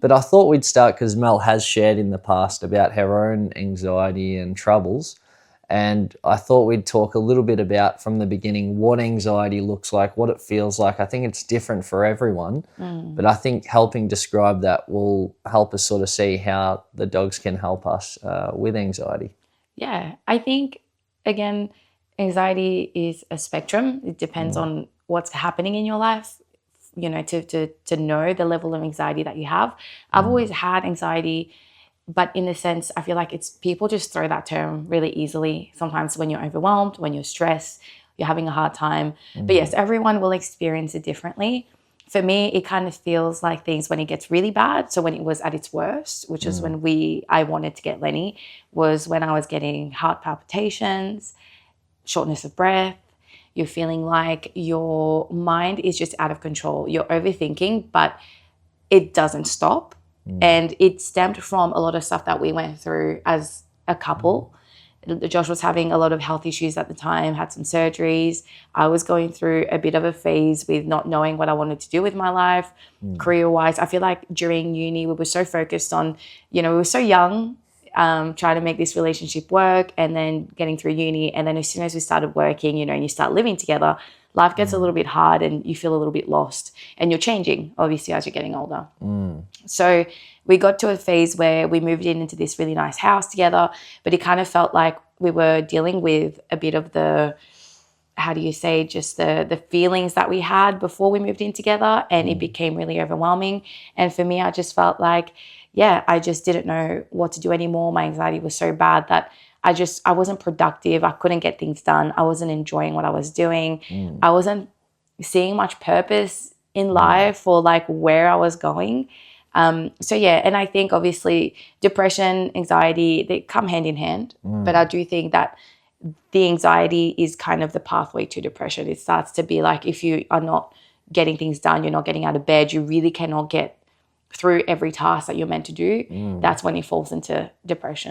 But I thought we'd start because Mel has shared in the past about her own anxiety and troubles. And I thought we'd talk a little bit about from the beginning what anxiety looks like, what it feels like. I think it's different for everyone, but I think helping describe that will help us sort of see how the dogs can help us with anxiety. Yeah, I think, again, anxiety is a spectrum. It depends on what's happening in your life, to know the level of anxiety that you have. I've always had anxiety, but in a sense, I feel like it's people just throw that term really easily. Sometimes when you're overwhelmed, when you're stressed, you're having a hard time. But yes, everyone will experience it differently. For me, it kind of feels like things when it gets really bad. So when it was at its worst, which is when I wanted to get Lenny, was when I was getting heart palpitations, shortness of breath. You're feeling like your mind is just out of control. You're overthinking, but it doesn't stop. And it stemmed from a lot of stuff that we went through as a couple. Josh was having a lot of health issues at the time, had some surgeries. I was going through a bit of a phase with not knowing what I wanted to do with my life, career-wise. I feel like during uni, we were so focused on, we were so young, trying to make this relationship work and then getting through uni. And then as soon as we started working, and you start living together, life gets a little bit hard and you feel a little bit lost. And you're changing, obviously, as you're getting older. So we got to a phase where we moved into this really nice house together, but it kind of felt like we were dealing with a bit of the, how do you say, just the feelings that we had before we moved in together, and it became really overwhelming. And for me, I just felt like, I just didn't know what to do anymore. My anxiety was so bad that I wasn't productive. I couldn't get things done. I wasn't enjoying what I was doing. I wasn't seeing much purpose in life or like where I was going. And I think obviously depression, anxiety, they come hand in hand. But I do think that the anxiety is kind of the pathway to depression. It starts to be like if you are not getting things done, you're not getting out of bed, you really cannot get through every task that you're meant to do. That's when it falls into depression.